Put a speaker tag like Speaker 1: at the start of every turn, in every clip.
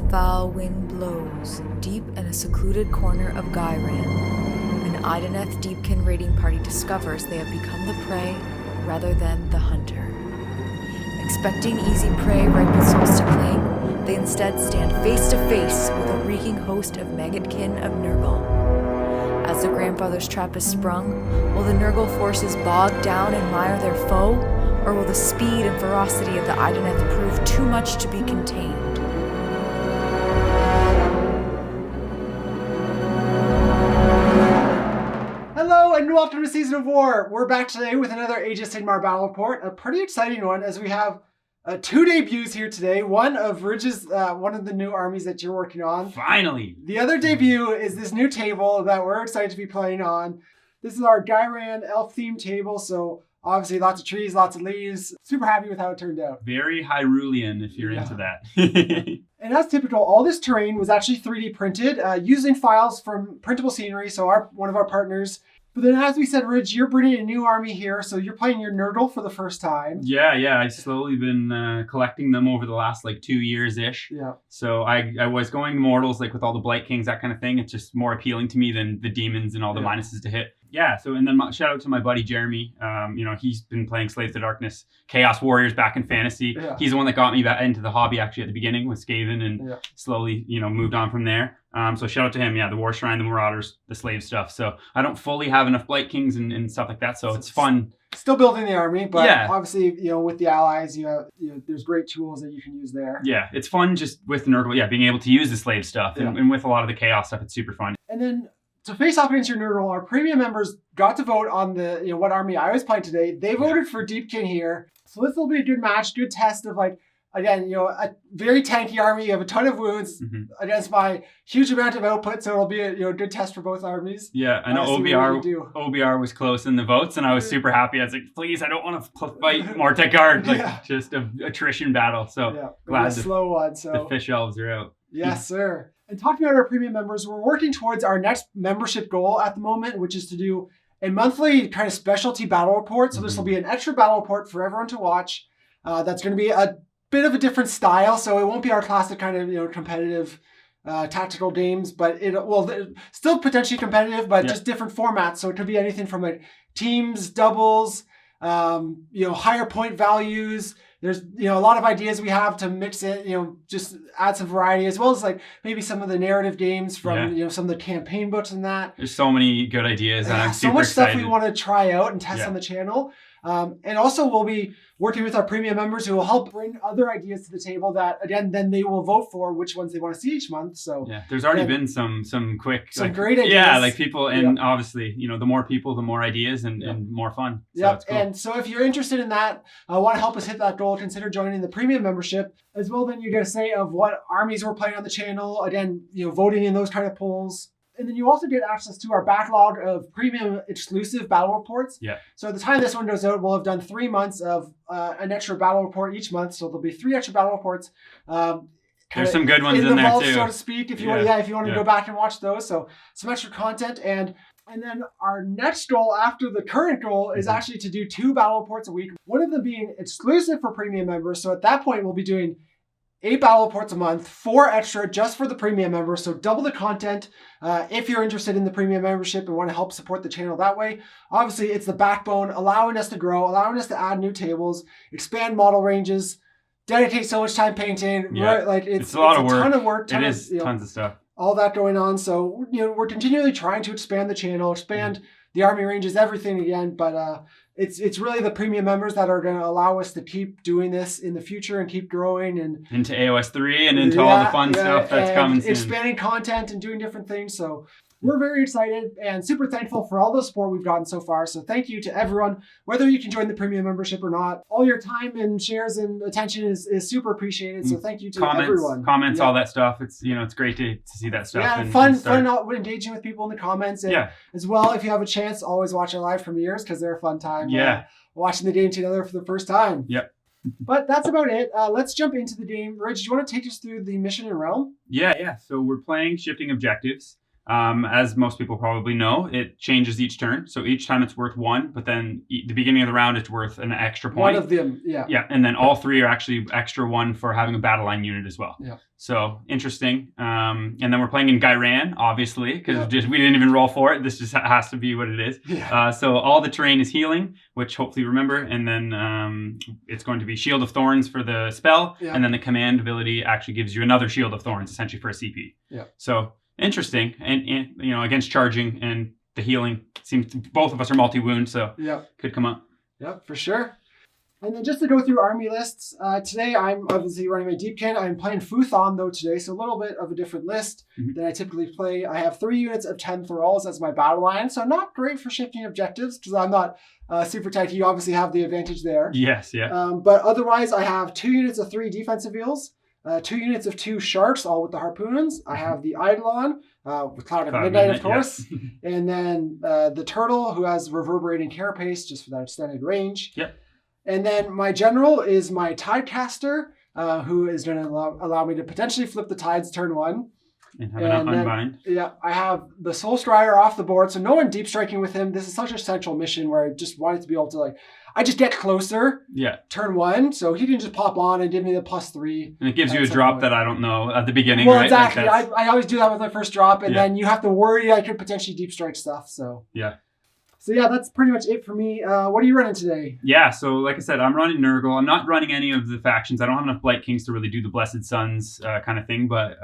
Speaker 1: foul wind blows deep in a secluded corner of Ghyran. An Idoneth Deepkin raiding party discovers they have become the prey rather than the hunter. Expecting easy prey ripe with souls to claim, they instead stand face to face with a reeking host of Maggotkin of Nurgle. As the grandfather's trap is sprung, will the Nurgle forces bog down and mire their foe, or will the speed and ferocity of the Idoneth prove too much to be contained?
Speaker 2: Hello and welcome to Season of War! We're back today with another Age of Sigmar battle report, a pretty exciting one as we have two debuts here today. One of Ridge's, one of the new armies that you're working on.
Speaker 3: Finally!
Speaker 2: The other debut is this new table that we're excited to be playing on. This is our Ghyran elf-themed table, so obviously lots of trees, lots of leaves. Super happy with how it turned out.
Speaker 3: Very Hyrulean if you're into that.
Speaker 2: And as typical, all this terrain was actually 3D printed using files from Printable Scenery, so one of our partners. But then as we said, Ridge, you're bringing a new army here, so you're playing your Nurgle for the first time.
Speaker 3: Yeah, I've slowly been collecting them over the last 2 years-ish.
Speaker 2: Yeah.
Speaker 3: So I was going mortals with all the Blight Kings, that kind of thing. It's just more appealing to me than the demons and all the minuses to hit. Yeah, so and then shout out to my buddy Jeremy. He's been playing Slaves to Darkness, Chaos Warriors back in Fantasy. Yeah. He's the one that got me back into the hobby actually at the beginning with Skaven and slowly, moved on from there. So shout out to him. Yeah, the War Shrine, the Marauders, the slave stuff. So I don't fully have enough Blight Kings and stuff like that. So it's fun.
Speaker 2: Still building the army, but obviously, with the allies, there's great tools that you can use there.
Speaker 3: Yeah, it's fun just with Nurgle, being able to use the slave stuff and with a lot of the chaos stuff, it's super fun.
Speaker 2: And then to face off against your Nurgle, our premium members got to vote on the what army I was playing today. They voted for Deepkin here. So this will be a good match, good test of again, a very tanky army. You have a ton of wounds against my huge amount of output, so it'll be a good test for both armies.
Speaker 3: Yeah, I know OBR was close in the votes, and I was super happy. I was like, please, I don't want to fight Mortekard, just an attrition battle. So glad
Speaker 2: a slow one. So
Speaker 3: the fish elves are out.
Speaker 2: Yes, sir. And talking about our premium members, we're working towards our next membership goal at the moment, which is to do a monthly kind of specialty battle report. So this will be an extra battle report for everyone to watch. That's going to be a bit of a different style, so it won't be our classic kind of competitive tactical games, but it will still potentially competitive, but just different formats. So it could be anything from teams, doubles, higher point values. There's a lot of ideas we have to mix it, just add some variety, as well as maybe some of the narrative games from some of the campaign books and that.
Speaker 3: There's so many good ideas, and I'm super
Speaker 2: so much
Speaker 3: excited.
Speaker 2: Stuff we want to try out and test on the channel. And also we'll be working with our premium members who will help bring other ideas to the table that, again, then they will vote for which ones they want to see each month. So
Speaker 3: there's already been some quick,
Speaker 2: some great ideas.
Speaker 3: Yeah, people, and obviously, the more people, the more ideas and more fun. So it's cool.
Speaker 2: And so if you're interested in that, want to help us hit that goal, consider joining the premium membership. As well, then you get a say of what armies we're playing on the channel. Again, voting in those kind of polls. And then you also get access to our backlog of premium exclusive battle reports. Yeah. So at the time this one goes out, we'll have done 3 months of an extra battle report each month. So there'll be 3 extra battle reports.
Speaker 3: There's some good ones in
Speaker 2: the
Speaker 3: there
Speaker 2: vault,
Speaker 3: too,
Speaker 2: so to speak. If you want to go back and watch those. So some extra content, and then our next goal after the current goal is actually to do 2 battle reports a week. One of them being exclusive for premium members. So at that point, we'll be doing 8 battle reports a month, 4 extra just for the premium members. So double the content if you're interested in the premium membership and want to help support the channel that way. Obviously, it's the backbone, allowing us to grow, allowing us to add new tables, expand model ranges, dedicate so much time painting.
Speaker 3: Yeah.
Speaker 2: It's
Speaker 3: a lot of
Speaker 2: work. Ton of work.
Speaker 3: It is tons of stuff.
Speaker 2: All that going on. So we're continually trying to expand the channel, expand the army ranges, everything again. But it's really the premium members that are going to allow us to keep doing this in the future and keep growing and
Speaker 3: into AOS 3 and into all the fun stuff that's coming soon.
Speaker 2: Expanding content and doing different things. So we're very excited and super thankful for all the support we've gotten so far. So thank you to everyone, whether you can join the premium membership or not. All your time and shares and attention is super appreciated. So thank you to everyone.
Speaker 3: Comments, all that stuff. It's it's great to see that stuff.
Speaker 2: Yeah, fun engaging with people in the comments. And as well, if you have a chance, always watch our live premieres because they're a fun time. Watching the game together for the first time.
Speaker 3: Yep.
Speaker 2: But that's about it. Let's jump into the game. Rich, do you want to take us through the mission and realm?
Speaker 3: Yeah. So we're playing Shifting Objectives. As most people probably know, it changes each turn. So each time it's worth 1, but then the beginning of the round it's worth an extra point.
Speaker 2: One of them, yeah.
Speaker 3: Yeah, and then all 3 are actually extra 1 for having a battle line unit as well.
Speaker 2: Yeah.
Speaker 3: So interesting. And then we're playing in Ghyran, obviously, because we didn't even roll for it. This just has to be what it is.
Speaker 2: Yeah.
Speaker 3: So all the terrain is healing, which hopefully you remember. And then it's going to be Shield of Thorns for the spell.
Speaker 2: Yeah.
Speaker 3: And then the command ability actually gives you another Shield of Thorns, essentially for a CP.
Speaker 2: Yeah.
Speaker 3: So interesting. And against charging and the healing, seems both of us are multi-wound, so could come up.
Speaker 2: Yeah, for sure. And then just to go through army lists, today I'm obviously running my Deepkin. I'm playing Futhon though today, so a little bit of a different list than I typically play. I have 3 units of 10 thralls as my battle line, so not great for shifting objectives because I'm not super tanky. You obviously have the advantage there.
Speaker 3: Yes, yeah.
Speaker 2: But otherwise, I have 2 units of 3 defensive eels, 2 units of 2 sharks, all with the harpoons. I have the Eidolon, with Cloud of Midnight, of course. Yeah. And then the turtle, who has reverberating carapace, just for that extended range.
Speaker 3: Yep.
Speaker 2: And then my general is my Tidecaster, who is going to allow me to potentially flip the tides turn 1.
Speaker 3: And have an unbind.
Speaker 2: Yeah, I have the Soul Strider off the board, so no one deep striking with him. This is such a central mission where I just wanted to be able to I just get closer.
Speaker 3: Yeah.
Speaker 2: Turn 1, so he can just pop on and give me the +3.
Speaker 3: And it gives you a drop that I don't know at the beginning,
Speaker 2: well,
Speaker 3: right?
Speaker 2: Exactly. I always do that with my first drop, and then you have to worry I could potentially deep strike stuff. So
Speaker 3: yeah.
Speaker 2: So yeah, that's pretty much it for me. What are you running today?
Speaker 3: Yeah, so like I said, I'm running Nurgle. I'm not running any of the factions. I don't have enough Blight Kings to really do the Blessed Sons kind of thing. But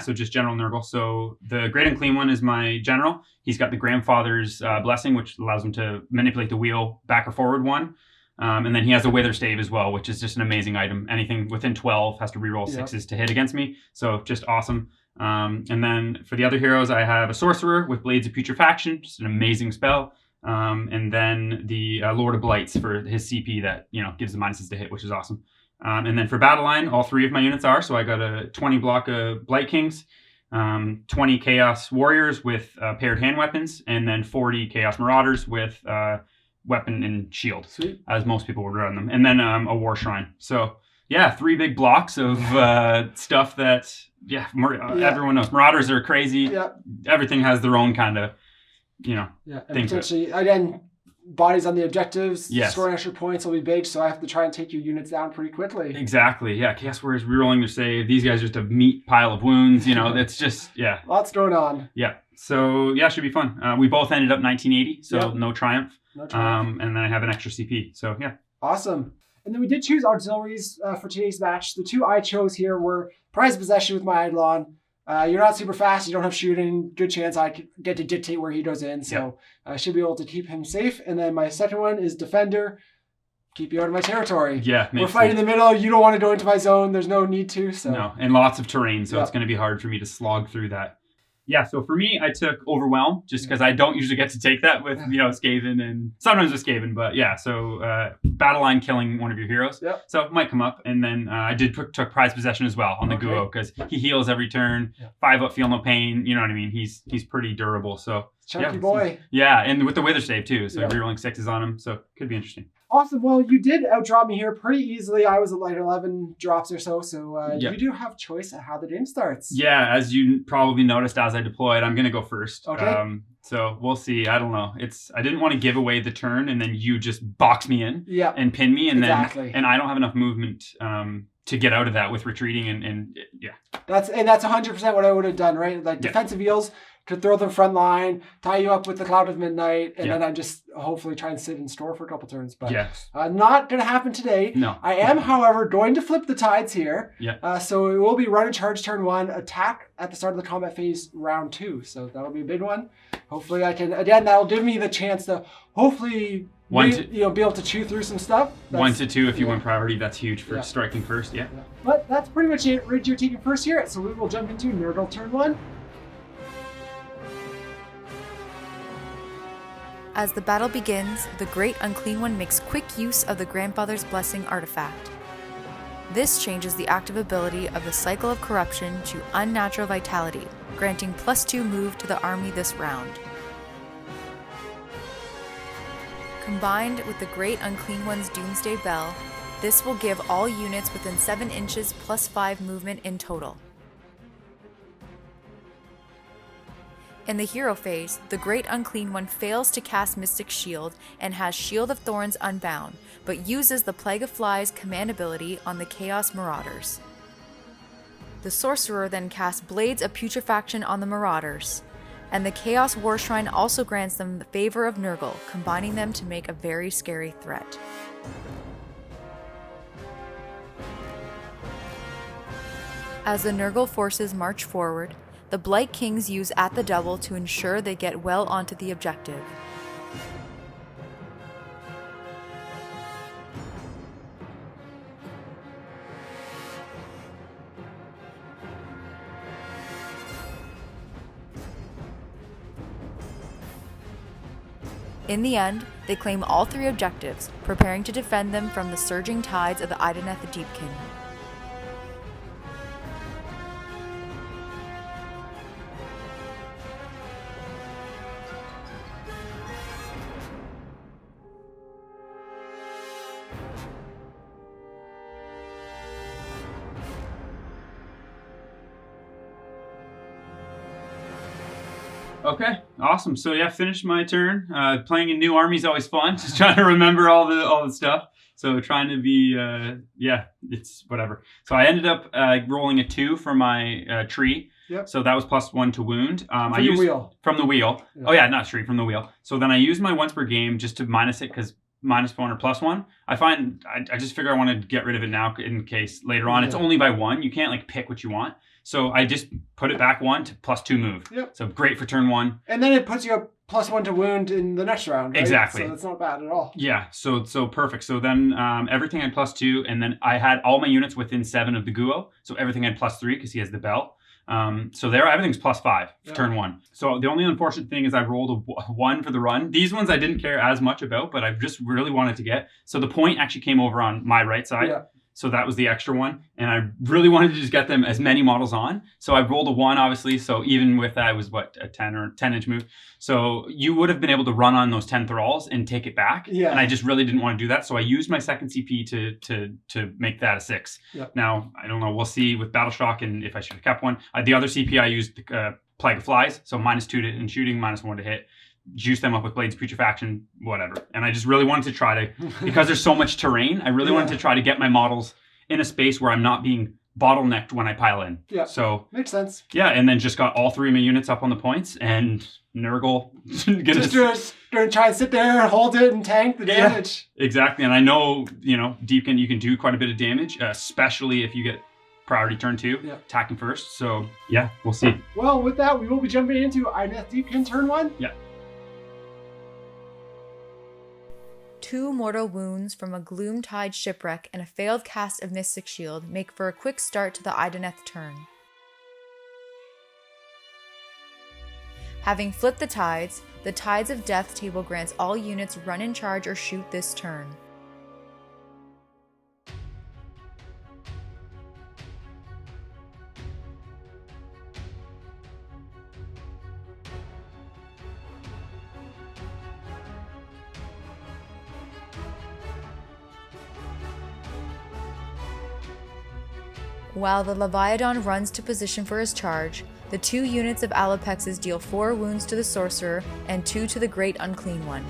Speaker 3: so just general Nurgle. So the Great Unclean One is my general. He's got the Grandfather's Blessing, which allows him to manipulate the wheel back or forward 1. And then he has a Wither Stave as well, which is just an amazing item. Anything within 12 has to reroll 6s to hit against me. So just awesome. And then for the other heroes, I have a Sorcerer with Blades of Putrefaction, just an amazing spell. And then the Lord of Blights for his CP that, gives the minuses to hit, which is awesome. And then for battle line, all 3 of my units are. So I got a 20 block of Blight Kings, 20 Chaos Warriors with paired hand weapons, and then 40 Chaos Marauders with weapon and shield.
Speaker 2: Sweet.
Speaker 3: As most people would run them. And then a War Shrine. So yeah, 3 big blocks of stuff that, everyone knows. Marauders are crazy.
Speaker 2: Yeah.
Speaker 3: Everything has their own kind of,
Speaker 2: and potentially, again, bodies on the objectives, scoring extra points will be big, so I have to try and take your units down pretty quickly.
Speaker 3: Exactly, yeah. Chaos Warriors rerolling their save. These guys are just a meat pile of wounds, it's just,
Speaker 2: Lots going on.
Speaker 3: Yeah, so, it should be fun. We both ended up 1980, so no triumph.
Speaker 2: No triumph.
Speaker 3: And then I have an extra CP, so yeah.
Speaker 2: Awesome. And then we did choose auxiliaries for today's match. The 2 I chose here were Prize Possession with my Eidolon. You're not super fast. You don't have shooting. Good chance I could get to dictate where he goes in. So I should be able to keep him safe. And then my second one is Defender. Keep you out of my territory.
Speaker 3: Yeah.
Speaker 2: We're fighting in the middle. You don't want to go into my zone. There's no need to. So.
Speaker 3: No, and lots of terrain. So it's going to be hard for me to slog through that. Yeah, so for me, I took Overwhelm just because I don't usually get to take that with, Skaven and sometimes with Skaven. But so battle line killing one of your heroes.
Speaker 2: Yep.
Speaker 3: So it might come up. And then I took Prize Possession as well on the Guo because he heals every turn. 5 up, feel no pain. You know what I mean? He's pretty durable. So
Speaker 2: chunky boy.
Speaker 3: Yeah, and with the Wither Stave too. So rerolling 6s on him. So could be interesting.
Speaker 2: Awesome. Well, you did outdraw me here pretty easily. I was at 11 drops or so. So you do have choice at how the game starts.
Speaker 3: Yeah, as you probably noticed as I deployed, I'm going to go first.
Speaker 2: Okay.
Speaker 3: So we'll see. I don't know. I didn't want to give away the turn and then you just box me in and pin me. And then I don't have enough movement to get out of that with retreating and
Speaker 2: That's 100% what I would have done, right? Like defensive eels. Could throw them front line, tie you up with the Cloud of Midnight, and then I just hopefully try and sit in store for a couple turns. But not going to happen today.
Speaker 3: No.
Speaker 2: I am, however, going to flip the tides here.
Speaker 3: Yeah.
Speaker 2: So it will be run and charge turn 1, attack at the start of the combat phase round 2. So that'll be a big one. Hopefully I can, again, that'll give me the chance to hopefully be able to chew through some stuff.
Speaker 3: 1 to 2 if you win priority, that's huge for striking first. Yeah.
Speaker 2: But that's pretty much it. Ridge, you're taking first here. So we will jump into Nurgle turn 1.
Speaker 1: As the battle begins, the Great Unclean One makes quick use of the Grandfather's Blessing artifact. This changes the active ability of the Cycle of Corruption to Unnatural Vitality, granting +2 move to the army this round. Combined with the Great Unclean One's Doomsday Bell, this will give all units within 7 inches +5 movement in total. In the hero phase, the Great Unclean One fails to cast Mystic Shield and has Shield of Thorns unbound, but uses the Plague of Flies command ability on the Chaos Marauders. The Sorcerer then casts Blades of Putrefaction on the Marauders, and the Chaos War Shrine also grants them the favor of Nurgle, combining them to make a very scary threat. As the Nurgle forces march forward, the Blight Kings use At the Double to ensure they get well onto the objective. In the end, they claim all 3 objectives, preparing to defend them from the surging tides of the Idoneth Deepkin.
Speaker 3: Okay, awesome. So yeah, finished my turn. Playing a new army is always fun. Just trying to remember all the stuff. So trying to be, it's whatever. So I ended up rolling a 2 for my tree.
Speaker 2: Yep.
Speaker 3: So that was +1 to wound.
Speaker 2: From the wheel.
Speaker 3: From the wheel.
Speaker 2: Yeah.
Speaker 3: Oh yeah, not tree, from the wheel. So then I used my once per game just to minus it because -1 or +1. I find I just figure I want to get rid of it now in case later on it's only by 1. You can't like pick what you want. So I just put it back 1 to +2 move.
Speaker 2: Yep.
Speaker 3: So great for turn 1.
Speaker 2: And then it puts you up +1 to wound in the next round, right?
Speaker 3: Exactly.
Speaker 2: So that's not bad at all.
Speaker 3: Yeah, so perfect. So then everything had +2, and then I had all my units within 7 of the Guo. So everything had +3 because he has the bell. So there, everything's +5 for turn 1. So the only unfortunate thing is I rolled a 1 for the run. These ones I didn't care as much about, but I just really wanted to get. So the point actually came over on my right side.
Speaker 2: Yeah.
Speaker 3: So that was the extra one. And I really wanted to just get them as many models on. So I rolled a 1, obviously. So even with that, it was what, a 10 or 10-inch move. So you would have been able to run on those 10 thralls and take it back.
Speaker 2: Yeah.
Speaker 3: And I just really didn't want to do that. So I used my second CP to make that a 6.
Speaker 2: Yep.
Speaker 3: Now, I don't know. We'll see with Battle Shock and if I should have kept one. The other CP I used Plague of Flies. So -2 to in shooting, -1 to hit. Juice them up with Blades of Putrefaction, whatever. And I just really wanted to try to, because there's so much terrain, I really wanted to try to get my models in a space where I'm not being bottlenecked when I pile in.
Speaker 2: Yeah.
Speaker 3: So
Speaker 2: makes sense.
Speaker 3: Yeah, and then just got all 3 of my units up on the points, and Nurgle
Speaker 2: just gonna try and sit there, hold it, and tank the damage.
Speaker 3: Yeah, exactly. And I know, Deepkin, you can do quite a bit of damage, especially if you get priority turn 2, attacking first. So yeah, we'll see.
Speaker 2: Well, with that, we will be jumping into Idoneth Deepkin turn 1.
Speaker 3: Yeah.
Speaker 1: 2 mortal wounds from a Gloomtide shipwreck and a failed cast of Mystic Shield make for a quick start to the Idoneth turn. Having flipped the Tides of Death table grants all units run in charge or shoot this turn. While the Leviathan runs to position for his charge, the 2 units of Alapexes deal 4 wounds to the Sorcerer and 2 to the Great Unclean One.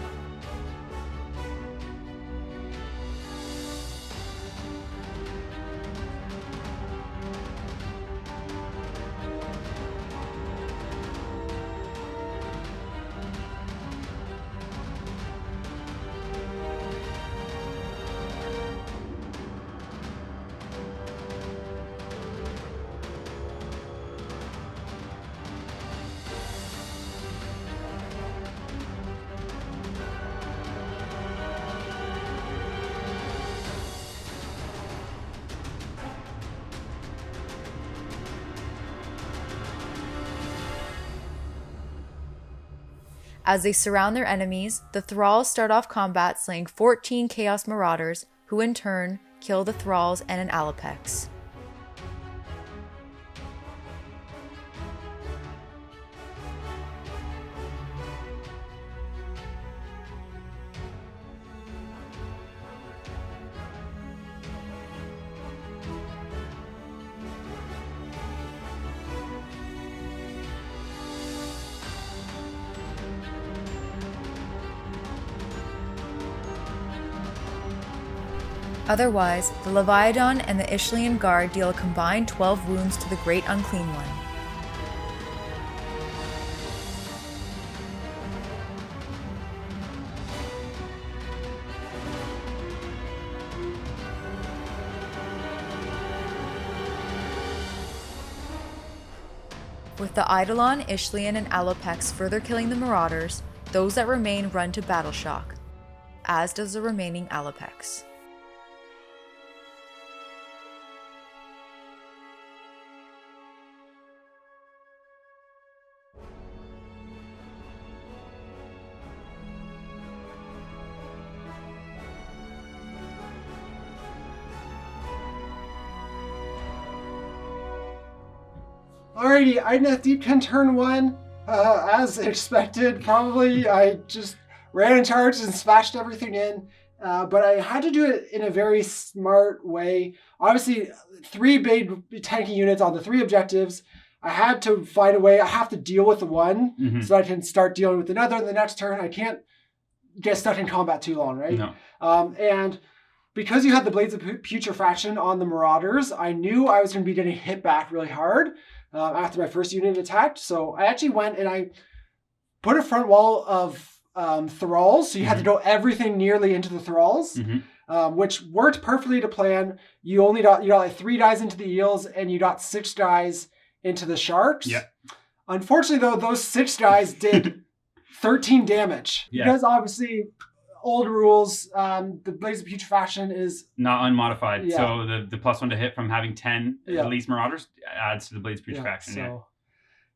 Speaker 1: As they surround their enemies, the Thralls start off combat slaying 14 Chaos Marauders, who in turn kill the Thralls and an Alapex. Otherwise, the Leviathan and the Ishlian Guard deal a combined 12 wounds to the Great Unclean One. With the Eidolon, Ishlian, and Alopex further killing the Marauders, those that remain run to Battle Shock, as does the remaining Alopex.
Speaker 2: Alrighty, Idoneth Deepkin turn 1. As expected, probably. I just ran in charge and smashed everything in. But I had to do it in a very smart way. Obviously, 3 big tanky units on the 3 objectives. I had to find a way. I have to deal with the one so I can start dealing with another the next turn. I can't get stuck in combat too long, right?
Speaker 3: No.
Speaker 2: And because you had the Blades of Putrefaction on the Marauders, I knew I was going to be getting hit back really hard after my first unit attacked. So I actually went and I put a front wall of thralls. So you had to go everything nearly into the thralls, which worked perfectly to plan. You got like 3 dies into the eels and you got 6 dies into the sharks.
Speaker 3: Yeah.
Speaker 2: Unfortunately, though, those 6 dies did 13 damage.
Speaker 3: Yeah.
Speaker 2: Because obviously, old rules, the Blades of Putrefaction is
Speaker 3: not unmodified.
Speaker 2: Yeah.
Speaker 3: So the +1 to hit from having 10 at least Marauders adds to the Blades of Putrefaction.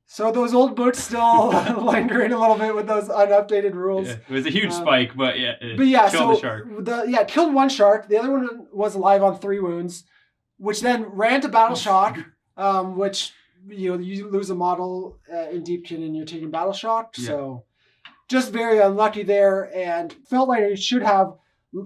Speaker 2: So those old books still lingering a little bit with those unupdated rules.
Speaker 3: Yeah. It was a huge spike, but yeah,
Speaker 2: killed
Speaker 3: the shark.
Speaker 2: It killed 1 shark. The other one was alive on 3 wounds, which then ran to Battle Shock, which you lose a model in Deepkin and you're taking Battle Shock.
Speaker 3: Yeah.
Speaker 2: So just very unlucky there, and felt like I should have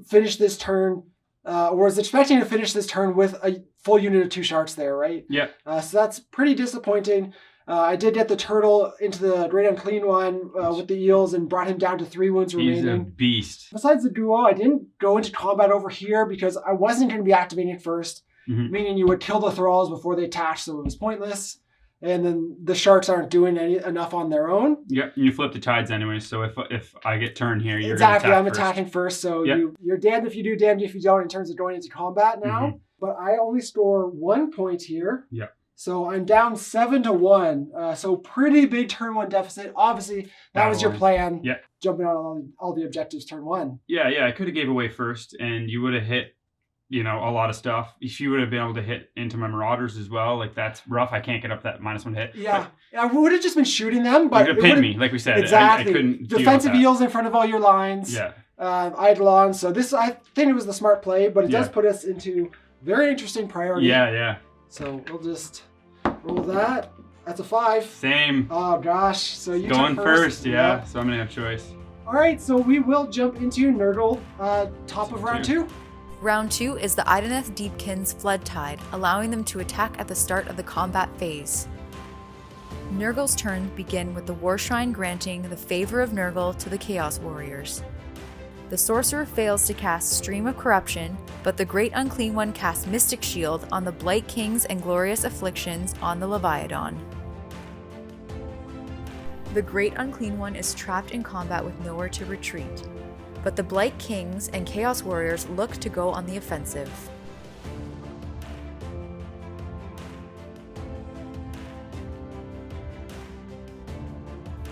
Speaker 2: finished this turn, or was expecting to finish this turn with a full unit of 2 sharks there, right?
Speaker 3: Yeah.
Speaker 2: So that's pretty disappointing. I did get the turtle into the Great Unclean One with the eels and brought him down to 3 wounds remaining.
Speaker 3: He's a beast.
Speaker 2: Besides the duo, I didn't go into combat over here because I wasn't going to be activating it first, meaning you would kill the thralls before they attached, so it was pointless. And then the sharks aren't doing enough on their own.
Speaker 3: Yeah, you flip the tides anyway. So if I get turned here, you're
Speaker 2: exactly.
Speaker 3: Gonna
Speaker 2: I'm
Speaker 3: attack
Speaker 2: attacking first, so
Speaker 3: Yep.
Speaker 2: you're damned if you do, damned if you don't in terms of going into combat now. But I only score 1 point here.
Speaker 3: Yeah.
Speaker 2: So I'm down 7-1. So pretty big turn 1 deficit. Obviously, that was your plan.
Speaker 3: Yeah.
Speaker 2: Jumping on all the objectives turn 1.
Speaker 3: Yeah. I could have gave away first, and you would have hit, a lot of stuff. If you would have been able to hit into my Marauders as well, like that's rough. I can't get up that -1 hit.
Speaker 2: Yeah. I would have just been shooting them, but
Speaker 3: you could have pinned me, like we said.
Speaker 2: Exactly.
Speaker 3: I couldn't
Speaker 2: Defensive
Speaker 3: deal with
Speaker 2: eels in front of all your lines.
Speaker 3: that.
Speaker 2: Eidolon. So this, I think it was the smart play, but it does
Speaker 3: Yeah.
Speaker 2: put us into very interesting priority.
Speaker 3: Yeah.
Speaker 2: So we'll just roll that. That's a 5.
Speaker 3: Same.
Speaker 2: Oh gosh. So you
Speaker 3: Going
Speaker 2: took
Speaker 3: first, yeah.
Speaker 2: Yep.
Speaker 3: So I'm gonna have choice.
Speaker 2: All right. So we will jump into Nurgle, top of round 2.
Speaker 1: Round 2 is the Idoneth Deepkin's Flood Tide, allowing them to attack at the start of the combat phase. Nurgle's turn begin with the War Shrine granting the favor of Nurgle to the Chaos Warriors. The Sorcerer fails to cast Stream of Corruption, but the Great Unclean One casts Mystic Shield on the Blight Kings and Glorious Afflictions on the Leviathan. The Great Unclean One is trapped in combat with nowhere to retreat, but the Blight Kings and Chaos Warriors look to go on the offensive.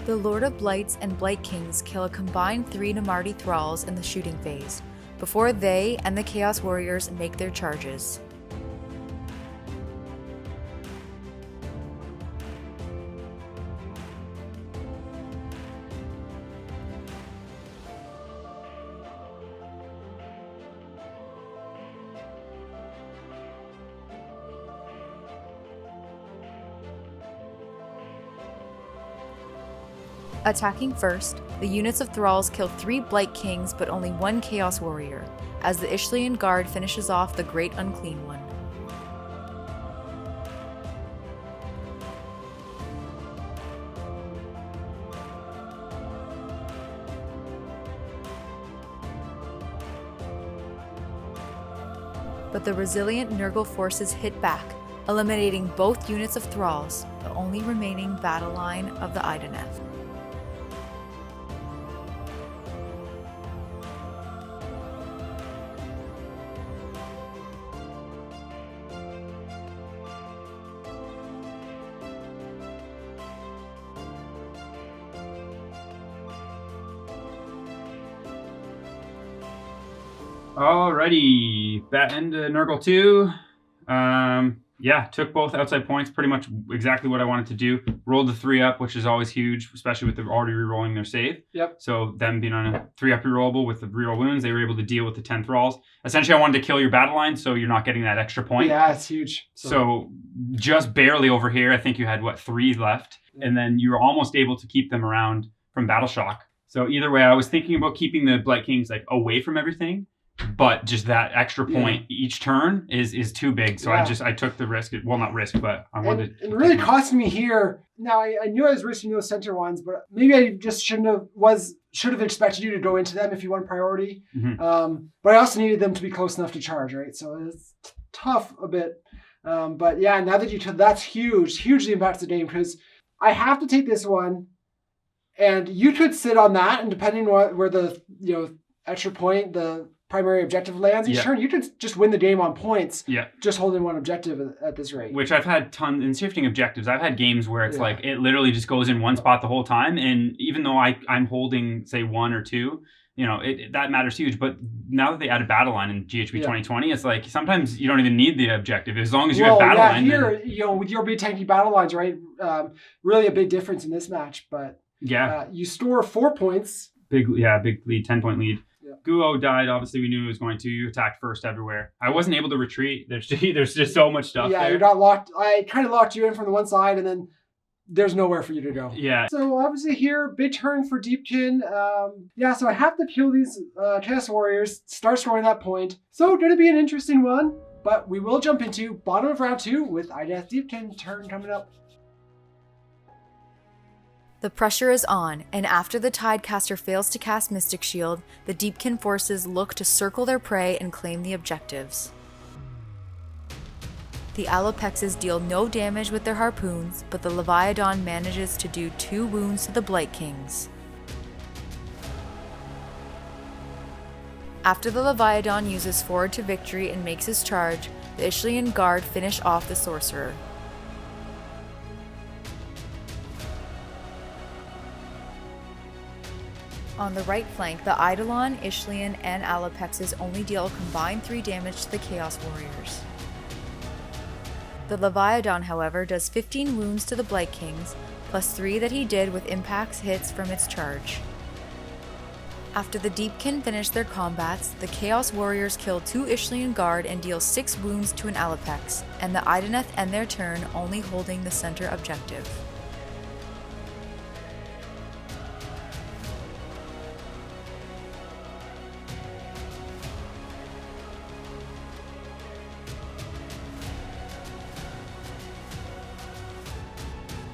Speaker 1: The Lord of Blights and Blight Kings kill a combined 3 Namarti Thralls in the shooting phase, before they and the Chaos Warriors make their charges. Attacking first, the units of Thralls kill 3 Blight Kings but only 1 Chaos Warrior, as the Ishlian Guard finishes off the Great Unclean One. but the resilient Nurgle forces hit back, eliminating both units of thralls, the only remaining battle line of the Idoneth.
Speaker 3: Alrighty, bat into Nurgle 2. Took both outside points, pretty much exactly what I wanted to do. Rolled the 3-up, which is always huge, especially with them already rerolling their save.
Speaker 2: Yep.
Speaker 3: So them being on a 3-up rerollable with the reroll wounds, they were able to deal with the 10 thralls. Essentially, I wanted to kill your battle line, so you're not getting that extra point.
Speaker 2: Yeah, it's huge.
Speaker 3: So just barely over here, I think you had, 3 left?
Speaker 2: Yeah.
Speaker 3: And then you were almost able to keep them around from battle shock. So either way, I was thinking about keeping the Blight Kings away from everything. But just that extra point each turn is too big. So I took the risk. Well, not risk, but I wanted to.
Speaker 2: It really cost me here. Now, I knew I was risking those center ones, but maybe I just should have expected you to go into them if you want priority.
Speaker 3: Mm-hmm.
Speaker 2: But I also needed them to be close enough to charge, right? So it's tough a bit. But yeah, now that you took, that's hugely impacts the game because I have to take this one and you could sit on that, and depending on where the extra point, the primary objective lands each turn, you could just win the game on points.
Speaker 3: Yeah.
Speaker 2: Just holding one objective at this rate.
Speaker 3: Which I've had tons in shifting objectives. I've had games where it's it literally just goes in one spot the whole time. And even though I'm holding, say, 1 or 2, that matters huge. But now that they added battle line in GHB 2020, it's sometimes you don't even need the objective as long as you have battle line.
Speaker 2: Here, with your big tanky battle lines, right? Really a big difference in this match. But you store 4 points. Big
Speaker 3: lead, 10-point lead.
Speaker 2: Yeah.
Speaker 3: Guo died. Obviously, we knew he was going to. You attacked first everywhere. I wasn't able to retreat. There's just so much stuff there.
Speaker 2: You got locked. I kind of locked you in from the one side, and then there's nowhere for you to go.
Speaker 3: Yeah.
Speaker 2: So obviously here, big turn for Deepkin. So I have to kill these Chaos Warriors, start scoring that point. So going to be an interesting one, but we will jump into bottom of round 2 with Idoneth Deepkin turn coming up.
Speaker 1: The pressure is on, and after the Tidecaster fails to cast Mystic Shield, the Deepkin forces look to circle their prey and claim the objectives. The Alopexes deal no damage with their harpoons, but the Leviathan manages to do 2 wounds to the Blight Kings. After the Leviathan uses Forward to Victory and makes his charge, the Ishlian Guard finish off the Sorcerer. On the right flank, the Eidolon, Ishlian, and Alopexes only deal a combined 3 damage to the Chaos Warriors. The Leviathan, however, does 15 wounds to the Blight Kings, plus 3 that he did with impacts hits from its charge. After the Deepkin finish their combats, the Chaos Warriors kill 2 Ishlian Guard and deal 6 wounds to an Alopex, and the Idoneth end their turn only holding the center objective.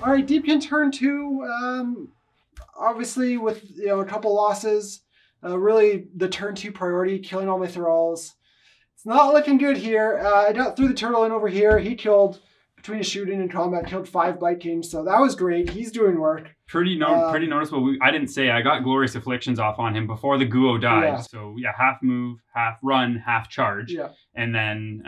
Speaker 2: All right, Deepkin turn 2. Obviously, with a couple losses, really the turn 2 priority, killing all my thralls. It's not looking good here. I threw the turtle in over here. He killed, between his shooting and combat, killed 5 Blight Kings, so that was great. He's doing work.
Speaker 3: Pretty noticeable. I didn't say I got Glorious Afflictions off on him before the Guo died.
Speaker 2: Yeah.
Speaker 3: So half move, half run, half charge, and then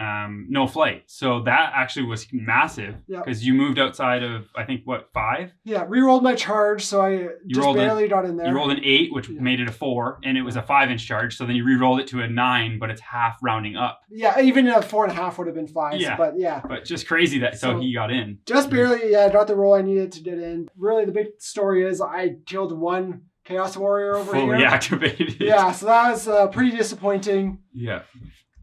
Speaker 3: no flight. So that actually was massive because you moved outside of, I think, 5?
Speaker 2: Yeah, rerolled my charge, so I just barely got in there.
Speaker 3: You rolled an 8, which made it a 4, and it was a 5-inch charge. So then you rerolled it to a 9, but it's half rounding up.
Speaker 2: Yeah, even a 4.5 would have been 5.
Speaker 3: Yeah, but just crazy that so he got in.
Speaker 2: Just barely, got the roll I needed to get in. Really, the big story is I killed 1 Chaos Warrior over here.
Speaker 3: Fully activated.
Speaker 2: Yeah, so that was pretty disappointing.
Speaker 3: Yeah.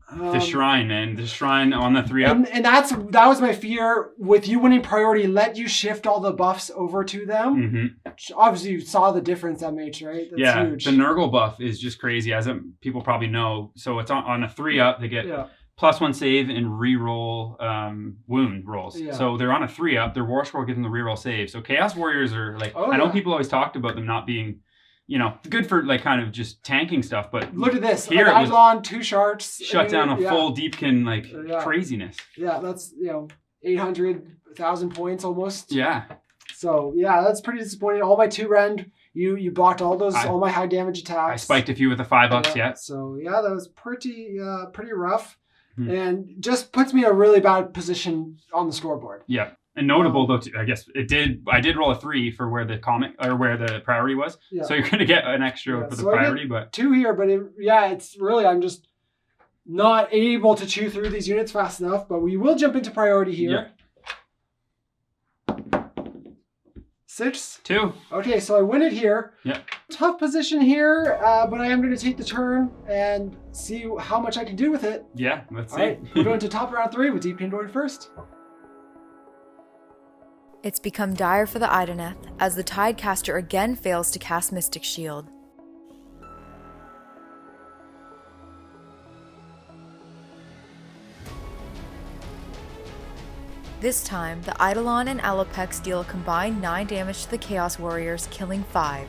Speaker 3: The shrine, man. The shrine on the 3-up.
Speaker 2: And that was my fear with you winning priority. Let you shift all the buffs over to them. Mm-hmm. Obviously, you saw the difference that makes, right? That's huge.
Speaker 3: The Nurgle buff is just crazy, as people probably know. So it's on a 3-up. They get +1 save and reroll wound rolls. Yeah. So they're on a 3-up. Their War Scroll gives them the reroll save. So Chaos Warriors are I know people always talked about them not being good for like kind of just tanking stuff. But
Speaker 2: Look at this.
Speaker 3: Here
Speaker 2: An
Speaker 3: it was
Speaker 2: Eidolon, 2 sharks.
Speaker 3: shut down a full Deepkin craziness.
Speaker 2: Yeah, that's 800,000 points almost.
Speaker 3: Yeah.
Speaker 2: So yeah, that's pretty disappointing. All my 2 rend, you blocked all my high damage attacks.
Speaker 3: I spiked a few with a 5-ups. Yeah.
Speaker 2: So yeah, that was pretty rough,
Speaker 3: Hmm.
Speaker 2: and just puts me in a really bad position on the scoreboard.
Speaker 3: Yeah. And notable though, I guess I did roll a 3 for where the where the priority was.
Speaker 2: Yeah.
Speaker 3: So you're gonna get an extra for the priority, but
Speaker 2: 2 here, but it's really, I'm just not able to chew through these units fast enough. But we will jump into priority here.
Speaker 3: Yeah.
Speaker 2: 6.
Speaker 3: 2.
Speaker 2: Okay, so I win it here.
Speaker 3: Yeah.
Speaker 2: Tough position here, but I am going to take the turn and see how much I can do with it.
Speaker 3: Yeah, let's see.
Speaker 2: All right, we're going to top round 3 with Deepkin going first.
Speaker 1: It's become dire for the Idoneth as the Tidecaster again fails to cast Mystic Shield. This time, the Eidolon and Alopex deal a combined 9 damage to the Chaos Warriors, killing 5.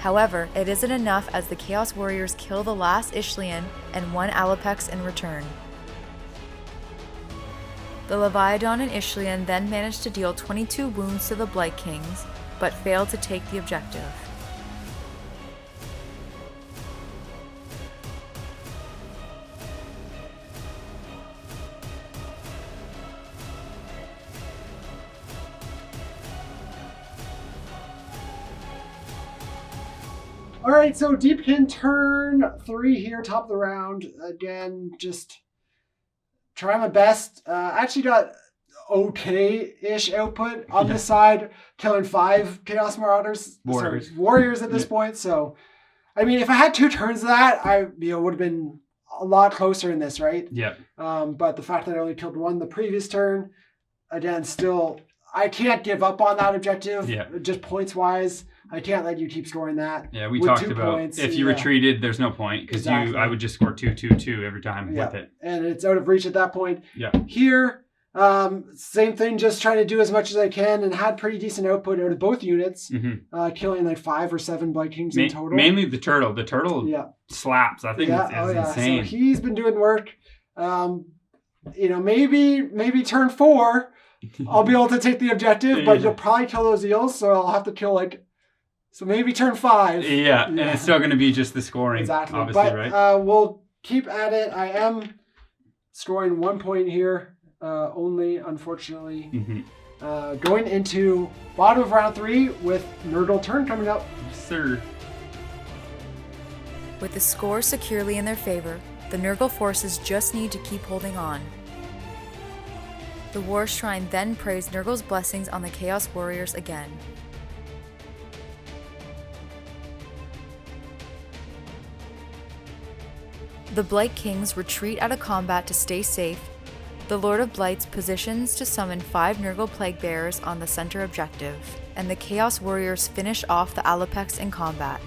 Speaker 1: However, it isn't enough as the Chaos Warriors kill the last Ishlian and 1 Alopex in return. The Leviathan and Ishlian then manage to deal 22 wounds to the Blight Kings, but fail to take the objective.
Speaker 2: All right, so Deepkin turn 3 here, top of the round. Again, just try my best. Actually got okay-ish output on this side, killing 5 Chaos Marauders. Warriors at this point. So, I mean, if I had 2 turns of that, I would have been a lot closer in this, right?
Speaker 3: Yeah.
Speaker 2: But the fact that I only killed 1 the previous turn, again, still, I can't give up on that objective.
Speaker 3: Yeah.
Speaker 2: Just points-wise. I can't let you keep scoring that.
Speaker 3: Yeah, we
Speaker 2: with
Speaker 3: talked
Speaker 2: 2
Speaker 3: about
Speaker 2: points.
Speaker 3: if you retreated, there's no point because
Speaker 2: Exactly.
Speaker 3: I would just score 2-2-2 every time with it.
Speaker 2: And it's out of reach at that point.
Speaker 3: Yeah.
Speaker 2: Here, same thing, just trying to do as much as I can and had pretty decent output out of both units, killing like 5 or 7 Blight Kings in total.
Speaker 3: Mainly the turtle. The turtle slaps. I think it's insane.
Speaker 2: So he's been doing work. Maybe turn 4, I'll be able to take the objective, but you'll probably kill those eels, so I'll have to kill so maybe turn 5.
Speaker 3: Yeah, and it's still going to be just the scoring,
Speaker 2: exactly.
Speaker 3: obviously, right?
Speaker 2: We'll keep at it. I am scoring 1 point here, only, unfortunately. Going into bottom of round 3 with Nurgle turn coming up.
Speaker 3: Yes, sir.
Speaker 1: With the score securely in their favor, the Nurgle forces just need to keep holding on. The War Shrine then prays Nurgle's blessings on the Chaos Warriors again. The Blight Kings retreat out of combat to stay safe. The Lord of Blights positions to summon 5 Nurgle Plague Bearers on the center objective, and the Chaos Warriors finish off the Alopex in combat.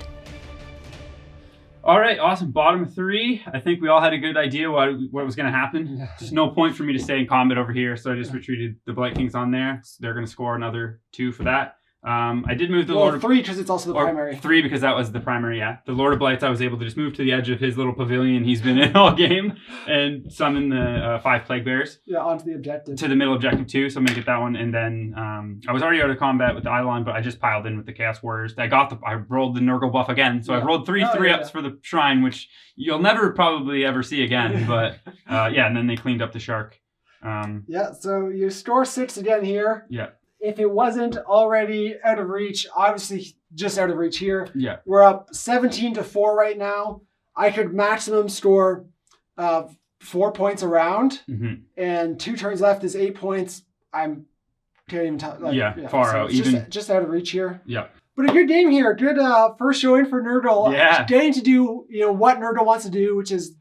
Speaker 3: All right, awesome. Bottom of 3. I think we all had a good idea what was going to happen. There's no point for me to stay in combat over here, so I just retreated the Blight Kings on there. So they're going to score another 2 for that. I did move the Lord of
Speaker 2: 3 because it's also the primary.
Speaker 3: 3 because that was the primary, yeah. The Lord of Blights, I was able to just move to the edge of his little pavilion he's been in all game and summon the 5 Plague Bears.
Speaker 2: Yeah, onto the objective.
Speaker 3: To the middle objective too, so I'm going to get that one. And then I was already out of combat with the Eidolon, but I just piled in with the Chaos Warriors. I rolled the Nurgle buff again, so I rolled 3 3-ups for the Shrine, which you'll never probably ever see again. But and then they cleaned up the Shark.
Speaker 2: So you score 6 again here.
Speaker 3: Yeah.
Speaker 2: If it wasn't already out of reach, obviously just out of reach here.
Speaker 3: Yeah.
Speaker 2: We're up 17-4 right now. I could maximum score 4 points a round, and 2 turns left is 8 points. Can't even tell.
Speaker 3: Far out.
Speaker 2: Just out of reach here.
Speaker 3: Yeah.
Speaker 2: But a good game here. Good first showing for Nurgle.
Speaker 3: Yeah.
Speaker 2: Getting to do what Nurgle wants to do, which is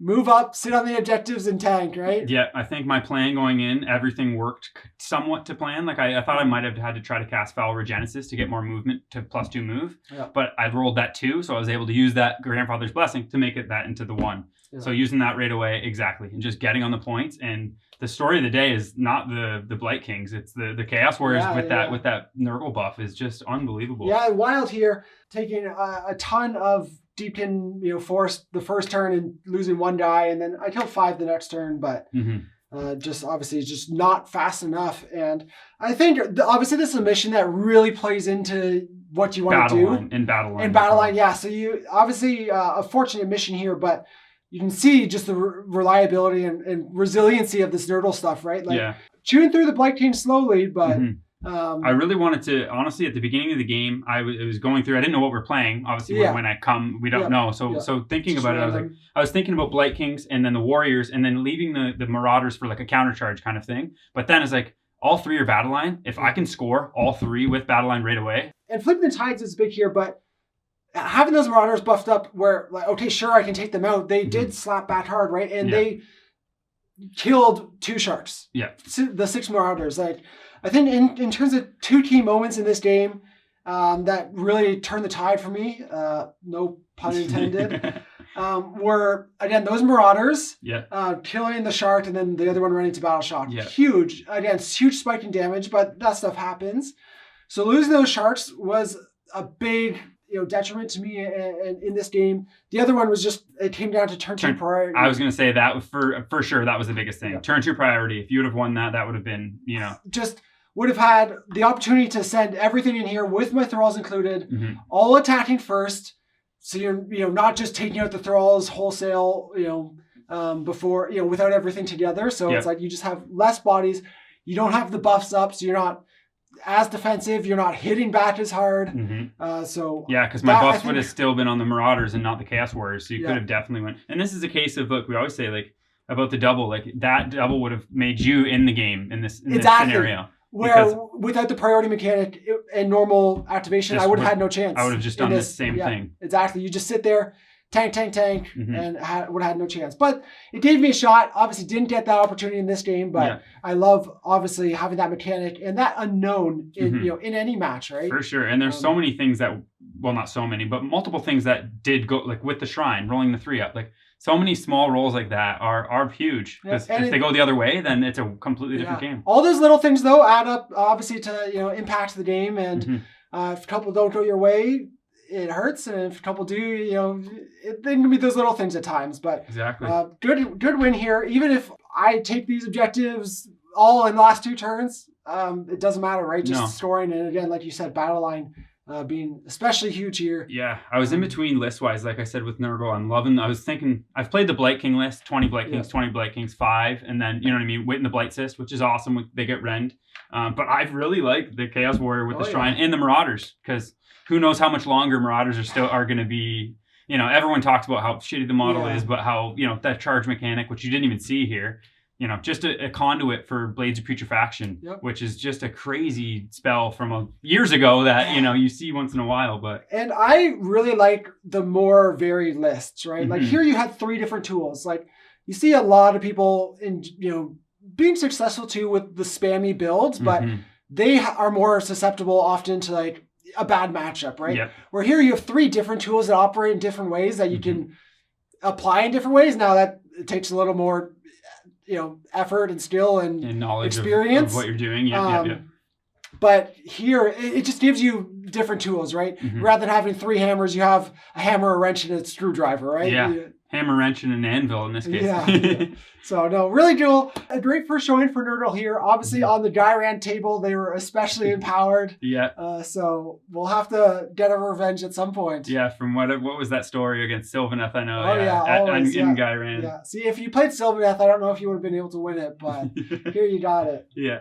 Speaker 2: move up, sit on the objectives, and tank, right?
Speaker 3: Yeah, I think my plan going in, everything worked somewhat to plan. Like I thought I might have had to try to cast Foul Regenesis to get more movement to +2 move, but I rolled that 2, so I was able to use that Grandfather's Blessing to make it that into the 1. Yeah. So using that right away, exactly, and just getting on the points. And the story of the day is not the Blight Kings; it's the Chaos Warriors with that Nurgle buff is just unbelievable.
Speaker 2: Yeah, Wild here taking a ton of Deepkin, force the first turn and losing 1 die, and then I killed 5 the next turn, but just obviously just not fast enough. And I think obviously this is a mission that really plays into what you want to do
Speaker 3: in battle line.
Speaker 2: In battle line, yeah. So you obviously a fortunate mission here, but you can see just the reliability and resiliency of this Nurgle stuff, right? Like chewing through the Blight King slowly, but.
Speaker 3: I really wanted to, honestly, at the beginning of the game, I was going through, I didn't know what we're playing. Obviously, when I come, we don't know. So thinking about it, I was thinking about Blight Kings and then the Warriors and then leaving the Marauders for like a countercharge kind of thing. But then it's like, all 3 are battle line. If I can score all 3 with battle line right away.
Speaker 2: And flipping the tides is big here, but having those Marauders buffed up where, like, okay, sure, I can take them out. They did slap back hard, right? And they killed 2 sharks. Yeah. The 6 Marauders. Like, I think in terms of 2 key moments in this game that really turned the tide for me, no pun intended, were, again, those Marauders killing the shark and then the other one running to battle shock. Yeah. Huge. Again, huge spike in damage, but that stuff happens. So losing those sharks was a big detriment to me in this game. The other one was just, it came down to turn 2 priority.
Speaker 3: I was going to say that for sure, that was the biggest thing. Turn 2 priority. If you would have won that would have been,
Speaker 2: Just would have had the opportunity to send everything in here with my thralls included, all attacking first. So you're not just taking out the thralls wholesale, before, without everything together. So it's like you just have less bodies. You don't have the buffs up, so you're not as defensive. You're not hitting back as hard.
Speaker 3: Because my buffs would have still been on the Marauders and not the Chaos Warriors. So you could have definitely went. And this is a case of, look, we always say like about the double, like that double would have made you in the game in this scenario.
Speaker 2: Where without the priority mechanic and normal activation, I would have had no chance.
Speaker 3: I would have just done the same thing.
Speaker 2: Exactly. You just sit there, tank, and would have had no chance. But it gave me a shot. Obviously didn't get that opportunity in this game, but I love obviously having that mechanic and that unknown in in any match, right?
Speaker 3: For sure. And there's so many things that, well, not so many, but multiple things that did go, like with the Shrine, rolling the 3 up, like so many small rolls like that are huge. Because if they go the other way, then it's a completely different game.
Speaker 2: All those little things though add up obviously to impact the game. And if a couple don't go your way, it hurts, and if a couple do, they can be those little things at times. But
Speaker 3: exactly,
Speaker 2: good win here. Even if I take these objectives all in the last 2 turns, it doesn't matter, right? Just scoring, and again, like you said, battle line being especially huge here.
Speaker 3: Yeah, I was in between list-wise, like I said, with Nurgle. I'm loving, I was thinking, I've played the Blight King list, 20 Blight Kings, 20 Blight Kings, 5, and then, Wit in the Blight Cyst, which is awesome. They get rend. But I've really liked the Chaos Warrior with the Shrine and the Marauders, because who knows how much longer Marauders are going to be, everyone talks about how shitty the model is, but how, that charge mechanic, which you didn't even see here, just a conduit for Blades of Putrefaction, which is just a crazy spell from years ago that, you see once in a while.
Speaker 2: And I really like the more varied lists, right? Like here you had 3 different tools. Like you see a lot of people in, being successful too with the spammy builds, but they are more susceptible often to like a bad matchup, right? Yep. Where here you have 3 different tools that operate in different ways that you can apply in different ways. Now that it takes a little more, effort and skill and
Speaker 3: knowledge
Speaker 2: experience
Speaker 3: of what you're doing.
Speaker 2: But here it just gives you different tools, right? Rather than having 3 hammers, you have a hammer, a wrench, and a screwdriver, right?
Speaker 3: Yeah. Hammer, wrench, and an anvil in this case.
Speaker 2: Yeah. So, no, really cool. A great first showing for Nurgle here. Obviously, on the Ghyran table, they were especially empowered. So, we'll have to get a revenge at some point.
Speaker 3: Yeah, from what was that story against Sylvaneth, I know.
Speaker 2: Always,
Speaker 3: in Ghyran.
Speaker 2: Yeah. See, if you played Sylvaneth, I don't know if you would have been able to win it, but here you got it.
Speaker 3: Yeah.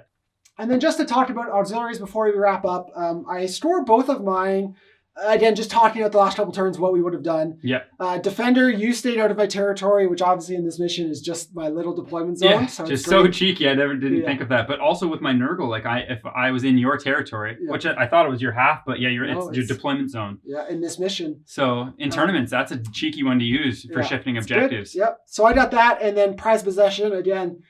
Speaker 2: And then just to talk about auxiliaries before we wrap up, I store both of mine Again, just talking about the last couple turns, what we would have done.
Speaker 3: Yeah.
Speaker 2: Defender, you stayed out of my territory, which obviously in this mission is just my little deployment zone.
Speaker 3: Yeah,
Speaker 2: So
Speaker 3: just
Speaker 2: it's
Speaker 3: so
Speaker 2: great.
Speaker 3: cheeky. I never didn't think of that. But also with my Nurgle, like if I was in your territory, which I thought it was your half, but yeah, it's your deployment zone.
Speaker 2: Yeah, in this mission.
Speaker 3: So in tournaments, that's a cheeky one to use for shifting objectives.
Speaker 2: Good. Yep. So I got that, and then prize possession again.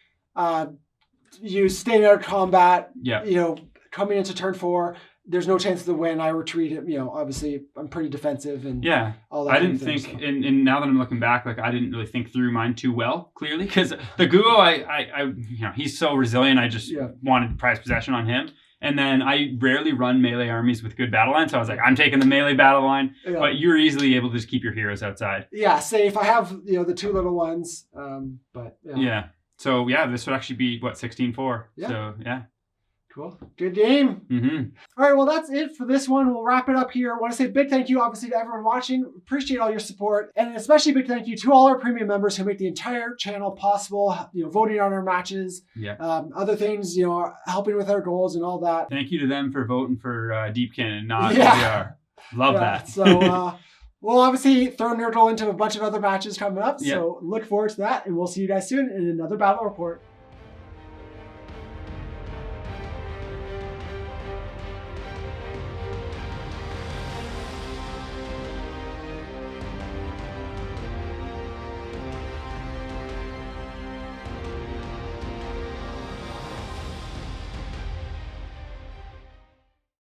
Speaker 2: You stayed out of combat.
Speaker 3: Yeah.
Speaker 2: You know, coming into turn 4. There's no chance of the win. I retreat. You know, obviously I'm pretty defensive and all that.
Speaker 3: I didn't think, and now that I'm looking back, like I didn't really think through mine too well, clearly, because the Guo, I you know, he's so resilient. I just wanted prize possession on him, and then I rarely run melee armies with good battle lines, so I was like, I'm taking the melee battle line. Yeah. But you're easily able to just keep your heroes outside. Yeah,
Speaker 2: safe. I have the 2 little ones, but
Speaker 3: yeah. So this would actually be what 16-4. Yeah. So yeah.
Speaker 2: Cool. Good game.
Speaker 3: Mm-hmm.
Speaker 2: All right, well, that's it for this one. We'll wrap it up here. I want to say a big thank you, obviously, to everyone watching. Appreciate all your support. And especially a big thank you to all our premium members who make the entire channel possible, voting on our matches, other things, helping with our goals and all that.
Speaker 3: Thank you to them for voting for Deepkin and not OBR. Love that.
Speaker 2: So we'll obviously throw Nurgle into a bunch of other matches coming up. So look forward to that. And we'll see you guys soon in another battle report.